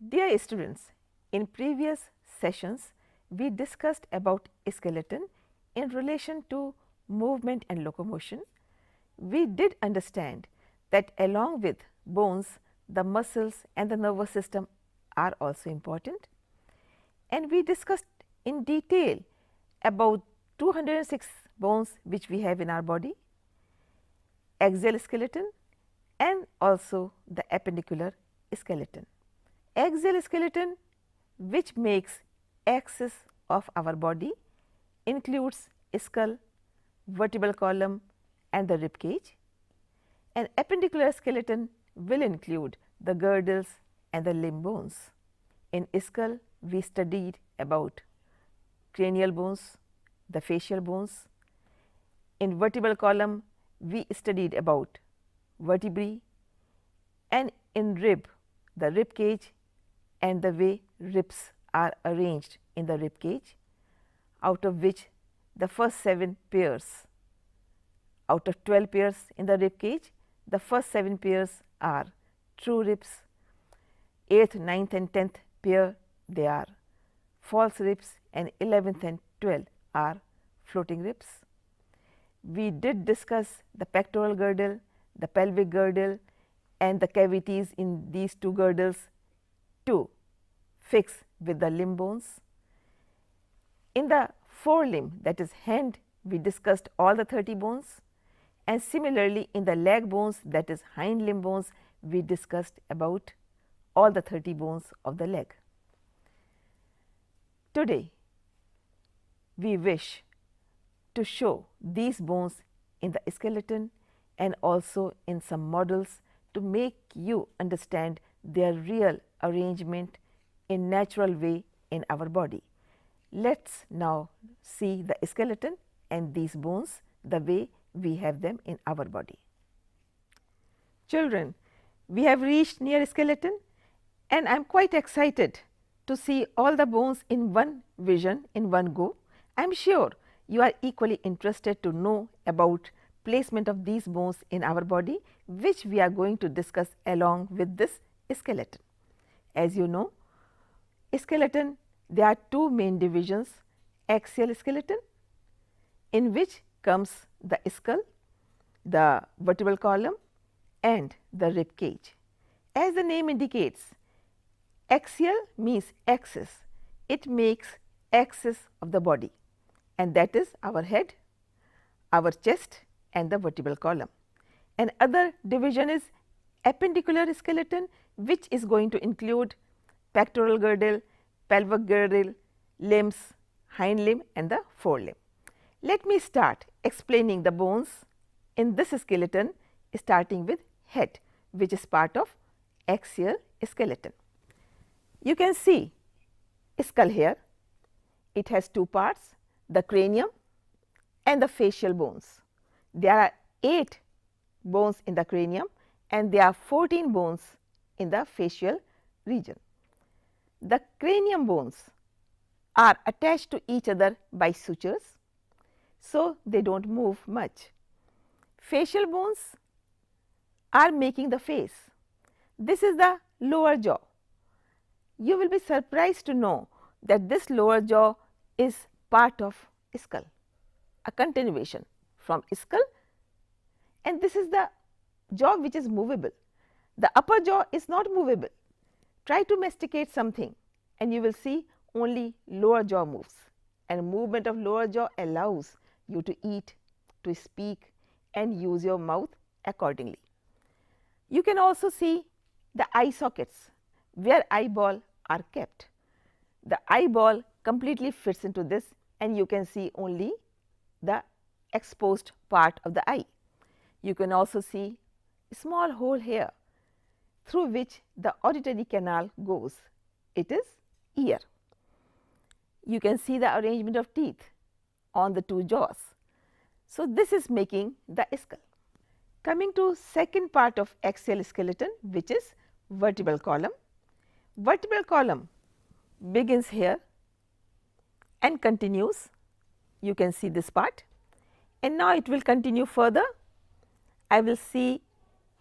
Dear students, in previous sessions, we discussed about skeleton in relation to movement and locomotion. We did understand that along with bones, the muscles and the nervous system are also important. And we discussed in detail about 206 bones which we have in our body, axial skeleton and also the appendicular skeleton. Axial skeleton, which makes axis of our body, includes skull, vertebral column and the rib cage, and appendicular skeleton will include the girdles and the limb bones. In skull, we studied about cranial bones, the facial bones. In vertebral column, we studied about vertebrae, and in rib, the rib cage and the way ribs are arranged in the rib cage, out of which the first 7 pairs, out of 12 pairs in the rib cage, the first 7 pairs are true ribs, 8th, 9th and 10th pair they are false ribs, and 11th and 12th are floating ribs. We did discuss the pectoral girdle, the pelvic girdle and the cavities in these two girdles to fix with the limb bones. In the forelimb, that is hand, we discussed all the 30 bones, and similarly in the leg bones, that is hind limb bones, we discussed about all the 30 bones of the leg. Today, we wish to show these bones in the skeleton and also in some models to make you understand their real arrangement in natural way in our body. Let us now see the skeleton and these bones the way we have them in our body. Children, we have reached near skeleton and I am quite excited to see all the bones in one vision, in one go. I am sure you are equally interested to know about placement of these bones in our body, which we are going to discuss along with this skeleton. As you know, skeleton, there are two main divisions, axial skeleton, in which comes the skull, the vertebral column and the rib cage. As the name indicates, axial means axis, it makes axis of the body, and that is our head, our chest and the vertebral column. And other division is appendicular skeleton, which is going to include pectoral girdle, pelvic girdle, limbs, hind limb and the forelimb. Let me start explaining the bones in this skeleton, starting with head, which is part of axial skeleton. You can see skull here, it has two parts, the cranium and the facial bones. There are 8 bones in the cranium and there are 14 bones in the facial region. The cranium bones are attached to each other by sutures, so they do not move much. Facial bones are making the face. This is the lower jaw. You will be surprised to know that this lower jaw is part of skull, a continuation from skull, and this is the jaw which is movable. The upper jaw is not movable. Try to masticate something and you will see only lower jaw moves, and movement of lower jaw allows you to eat, to speak and use your mouth accordingly. You can also see the eye sockets where eyeball are kept. The eyeball completely fits into this and you can see only the exposed part of the eye. You can also see a small hole here through which the auditory canal goes. It is ear. You can see the arrangement of teeth on the two jaws. So, this is making the skull. Coming to second part of axial skeleton, which is vertebral column. Vertebral column begins here and continues. You can see this part, and now it will continue further. I will see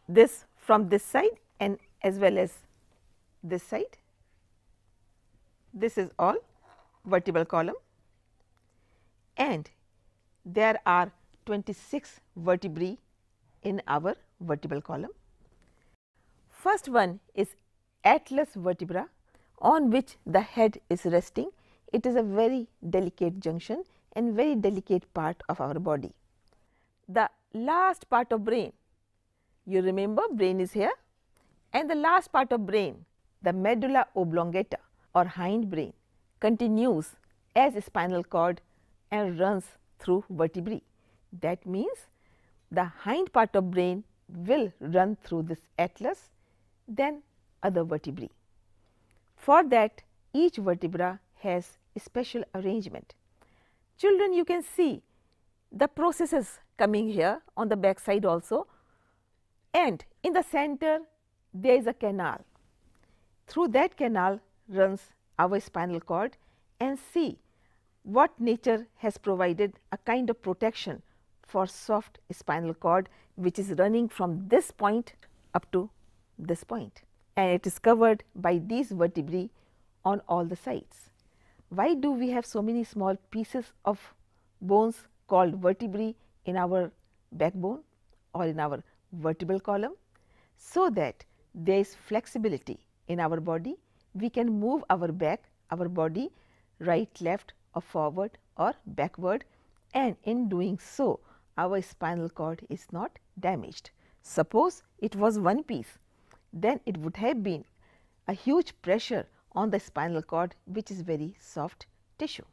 this from this side and as well as this side. this is all vertebral column, and there are 26 vertebrae in our vertebral column. First one is atlas vertebra, on which the head is resting. It is a very delicate junction and very delicate part of our body. The last part of brain, you remember brain is here, and the last part of brain, the medulla oblongata or hindbrain, continues as spinal cord and runs through vertebrae. That means the hind part of brain will run through this atlas, then other vertebrae. For that, each vertebra has a special arrangement. Children, you can see the processes coming here on the back side also, and in the center there is a canal. Through that canal runs our spinal cord, and see what nature has provided a kind of protection for soft spinal cord, which is running from this point up to this point, and it is covered by these vertebrae on all the sides. Why do we have so many small pieces of bones called vertebrae in our backbone or in our vertebral column? So that there is flexibility in our body, we can move our body right, left or forward or backward, and in doing so our spinal cord is not damaged. Suppose it was one piece, then it would have been a huge pressure on the spinal cord, which is very soft tissue.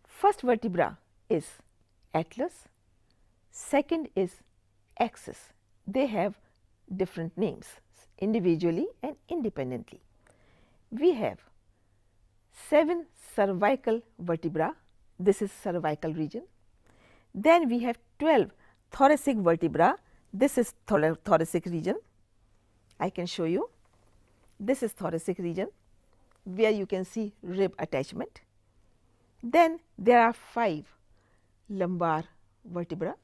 First vertebra is atlas, second is axis. They have different names individually and independently. We have 7 cervical vertebra, this is cervical region. Then we have 12 thoracic vertebra, this is thoracic region. I can show you, this is thoracic region where you can see rib attachment. Then there are 5 lumbar vertebra,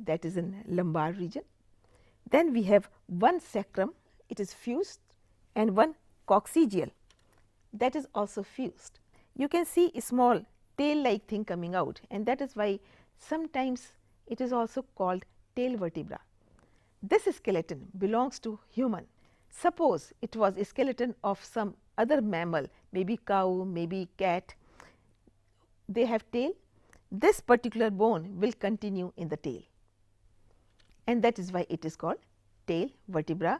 that is in lumbar region. Then we have 1 sacrum, it is fused, and 1 coccygeal, that is also fused. You can see a small tail like thing coming out, and that is why sometimes it is also called tail vertebra. This skeleton belongs to human. Suppose it was a skeleton of some other mammal, maybe cow, maybe cat, they have tail. This particular bone will continue in the tail, and that is why it is called tail vertebra.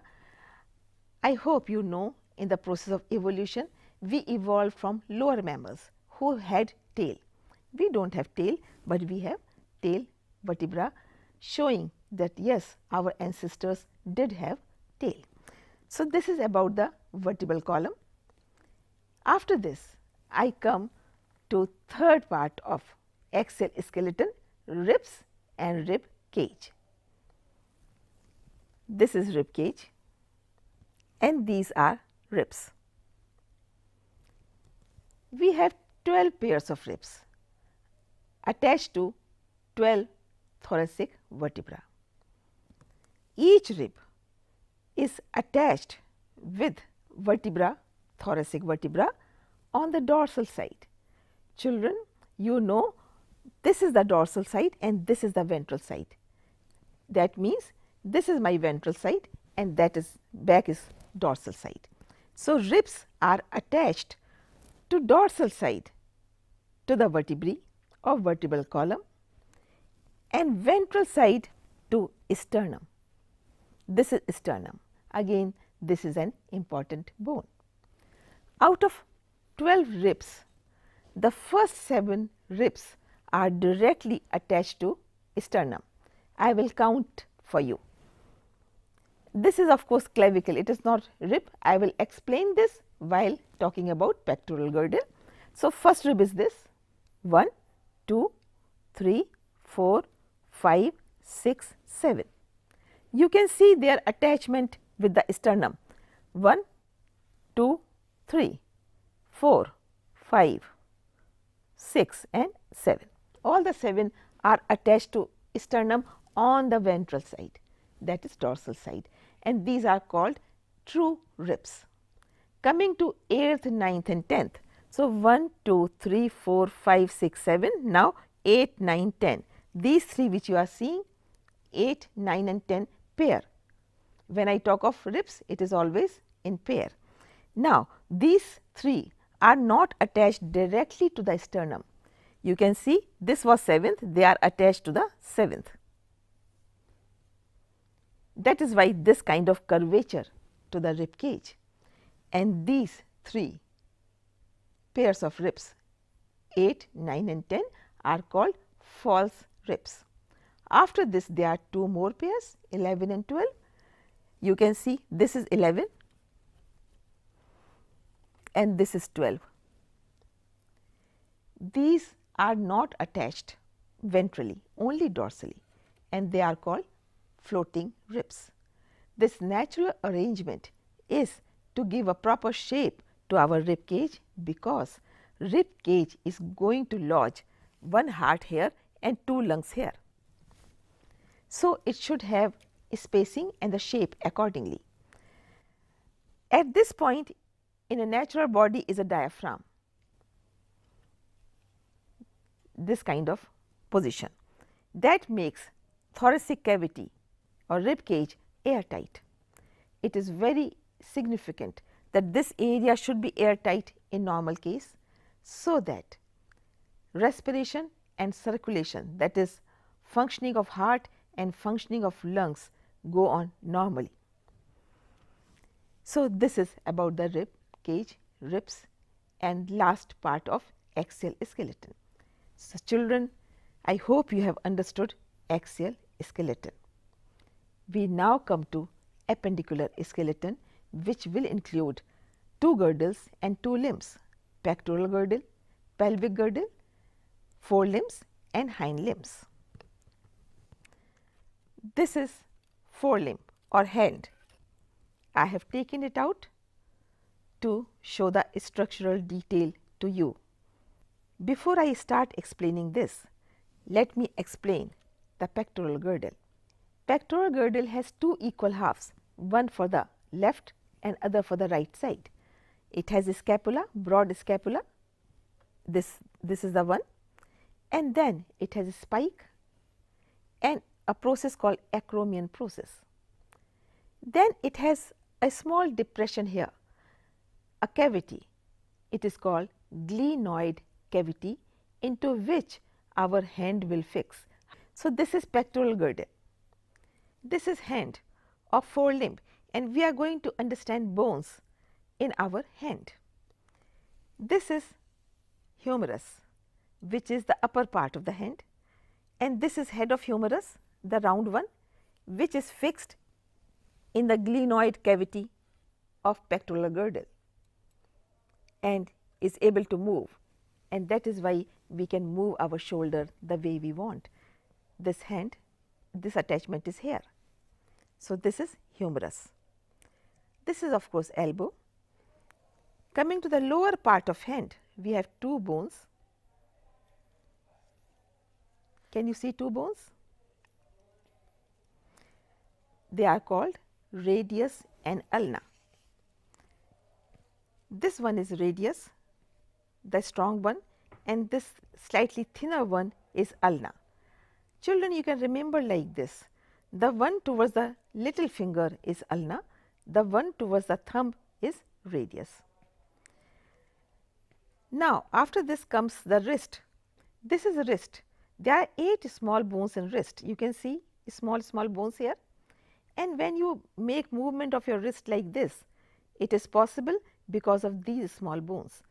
I hope you know, in the process of evolution we evolved from lower mammals who had tail. We do not have tail, but we have tail vertebra, showing that yes, our ancestors did have tail. So, this is about the vertebral column. After this, I come to third part of axial skeleton, ribs and rib cage. This is rib cage and these are ribs. We have 12 pairs of ribs attached to 12 thoracic vertebra. Each rib is attached with vertebra, thoracic vertebra on the dorsal side. Children, you know this is the dorsal side and this is the ventral side. That means this is my ventral side and that is back is dorsal side. So, ribs are attached to dorsal side to the vertebrae of vertebral column and ventral side to sternum. This is sternum. Again, this is an important bone. Out of 12 ribs, the first 7 ribs are directly attached to sternum. I will count for you. This is of course clavicle, it is not rib. I will explain this while talking about pectoral girdle. So, first rib is this 1, 2, 3, 4, 5, 6, 7. You can see their attachment with the sternum 1, 2, 3, 4, 5, 6 and 7. All the 7 are attached to sternum on the ventral side, that is dorsal side, and these are called true ribs. Coming to 8th, 9th and 10th. So, 1, 2, 3, 4, 5, 6, 7, now 8, 9, 10. These 3 which you are seeing, 8, 9 and 10 pair. When I talk of ribs, it is always in pair. Now, these 3 are not attached directly to the sternum. You can see this was 7th, they are attached to the 7th. That is why this kind of curvature to the rib cage. And these 3 pairs of ribs, 8, 9 and 10 are called false ribs. After this, there are 2 more pairs, 11 and 12. You can see this is 11 and this is 12. These are not attached ventrally, only dorsally, and they are called floating ribs. This natural arrangement is to give a proper shape to our rib cage, because rib cage is going to lodge 1 heart here and 2 lungs here. So, it should have spacing and the shape accordingly. At this point in a natural body is a diaphragm, this kind of position that makes thoracic cavity or rib cage airtight. It is very significant that this area should be airtight in normal case, so that respiration and circulation, that is functioning of heart and functioning of lungs, go on normally. So, this is about the rib cage, ribs, and last part of axial skeleton. So, children, I hope you have understood axial skeleton. We now come to appendicular skeleton, which will include 2 girdles and 2 limbs, pectoral girdle, pelvic girdle, forelimbs and hind limbs. This is forelimb or hand. I have taken it out to show the structural detail to you. Before I start explaining this, let me explain the pectoral girdle. Pectoral girdle has 2 equal halves, one for the left and other for the right side. It has a scapula, broad scapula, this is the one, and then it has a spike and a process called acromion process. Then it has a small depression here, a cavity, it is called glenoid cavity, into which our hand will fix. So, this is pectoral girdle, this is hand or forelimb, and we are going to understand bones in our hand. This is humerus, which is the upper part of the hand, and this is head of humerus, the round one, which is fixed in the glenoid cavity of pectoral girdle and is able to move, and that is why we can move our shoulder the way we want. This hand, this attachment is here. So, this is humerus. This is of course elbow. Coming to the lower part of hand, we have 2 bones. Can you see 2 bones? They are called radius and ulna. This one is radius, the strong one, and this slightly thinner one is ulna. Children, you can remember like this: the one towards the little finger is ulna, the one towards the thumb is radius. Now, after this comes the wrist. This is a wrist. There are 8 small bones in wrist. You can see small bones here, and when you make movement of your wrist like this, it is possible because of these small bones.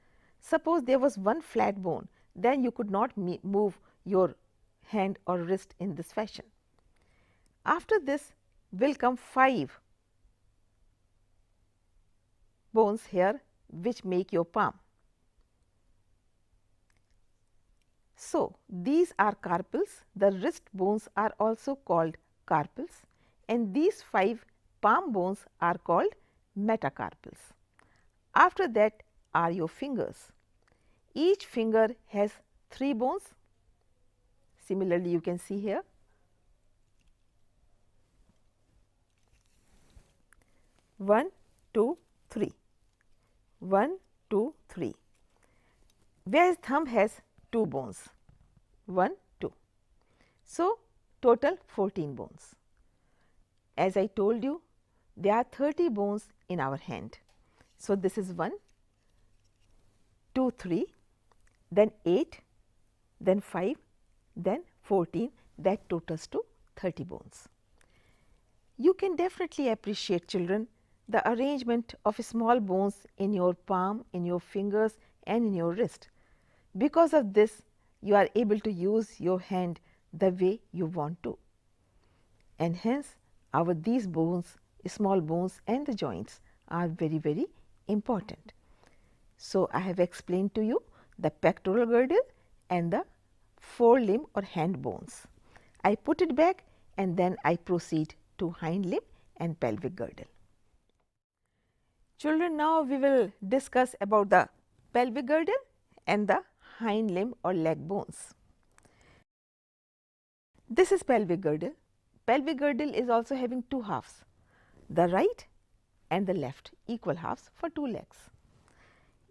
Suppose there was one flat bone, then you could not move your hand or wrist in this fashion. After this will come 5 bones here, which make your palm. So, these are carpals. The wrist bones are also called carpals, and these 5 palm bones are called metacarpals. After that are your fingers. Each finger has 3 bones. Similarly, you can see here. One, two, 3. 1, 2, 3. Whereas thumb has 2 bones, 1, 2. So, total 14 bones. As I told you, there are 30 bones in our hand. So, this is 1, 2, 3, then 8, then 5, then 14, that totals to 30 bones. You can definitely appreciate, children, the arrangement of small bones in your palm, in your fingers and in your wrist. Because of this, you are able to use your hand the way you want to, and hence these bones, small bones and the joints are very, very important. So, I have explained to you the pectoral girdle and the forelimb or hand bones. I put it back and then I proceed to hind limb and pelvic girdle. Children, now we will discuss about the pelvic girdle and the hind limb or leg bones. This is pelvic girdle. Pelvic girdle is also having 2 halves, the right and the left, equal halves for 2 legs.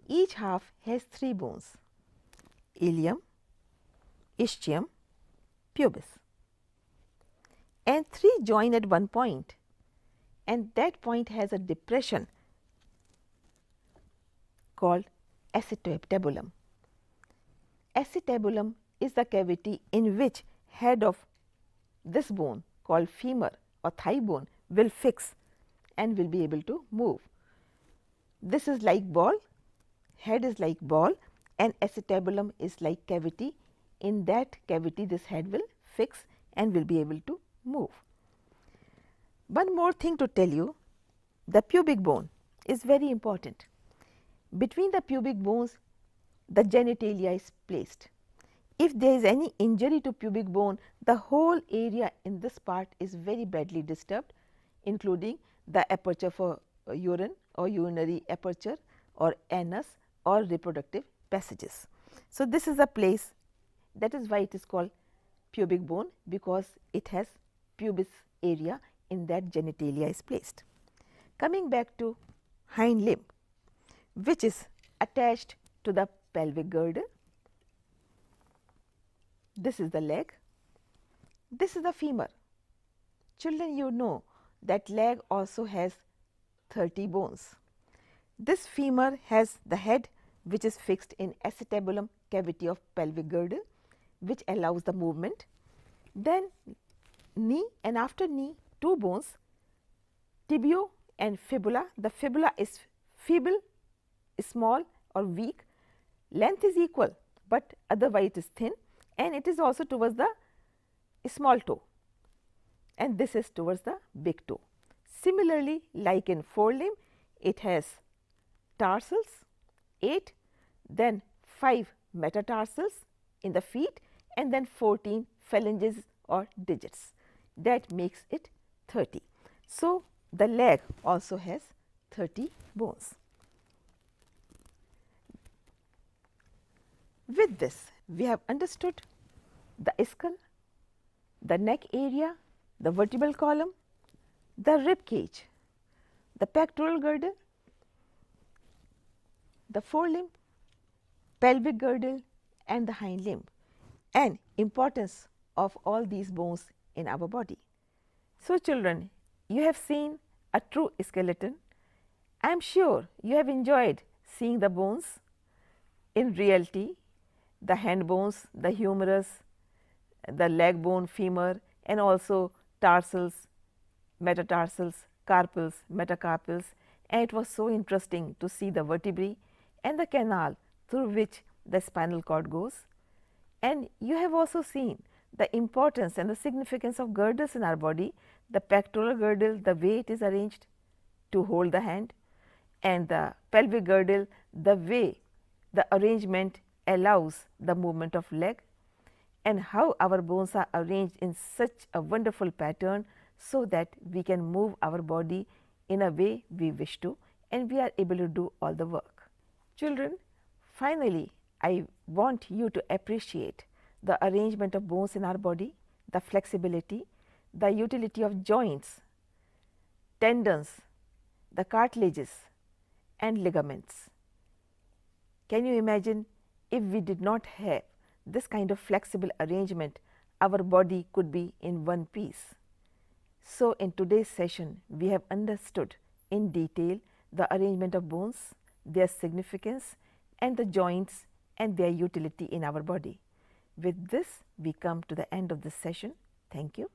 Each half has 3 bones, ilium, ischium, pubis, and 3 join at one point, and that point has a depression called acetabulum. Acetabulum is the cavity in which head of this bone called femur or thigh bone will fix and will be able to move. This is like ball, head is like ball and acetabulum is like cavity. In that cavity this head will fix and will be able to move. One more thing to tell you, the pubic bone is very important. Between the pubic bones, the genitalia is placed. If there is any injury to pubic bone, the whole area in this part is very badly disturbed, including the aperture for urine or urinary aperture or anus or reproductive passages. So, this is a place, that is why it is called pubic bone, because it has pubis area in that genitalia is placed. Coming back to hind limb, which is attached to the pelvic girdle. This is the leg, this is the femur. Children, you know that leg also has 30 bones. This femur has the head which is fixed in acetabulum cavity of pelvic girdle, which allows the movement. Then knee, and after knee 2 bones, tibio and fibula. The fibula is feeble, small or weak, length is equal, but otherwise it is thin, and it is also towards the small toe, and this is towards the big toe. Similarly, like in forelimb, it has tarsals 8, then 5 metatarsals in the feet, and then 14 phalanges or digits, that makes it 30. So, the leg also has 30 bones. With this, we have understood the skull, the neck area, the vertebral column, the rib cage, the pectoral girdle, the forelimb, pelvic girdle and the hind limb, and importance of all these bones in our body. So, children, you have seen a true skeleton. I am sure you have enjoyed seeing the bones in reality, the hand bones, the humerus, the leg bone, femur, and also tarsals, metatarsals, carpals, metacarpals, and it was so interesting to see the vertebrae and the canal through which the spinal cord goes. And you have also seen the importance and the significance of girdles in our body, the pectoral girdle, the way it is arranged to hold the hand, and the pelvic girdle, the way the arrangement allows the movement of leg, and how our bones are arranged in such a wonderful pattern, so that we can move our body in a way we wish to, and we are able to do all the work. Children, finally, I want you to appreciate the arrangement of bones in our body, the flexibility, the utility of joints, tendons, the cartilages and ligaments. Can you imagine if we did not have this kind of flexible arrangement, our body could be in one piece. So, in today's session, we have understood in detail the arrangement of bones, their significance, and the joints and their utility in our body. With this, we come to the end of this session. Thank you.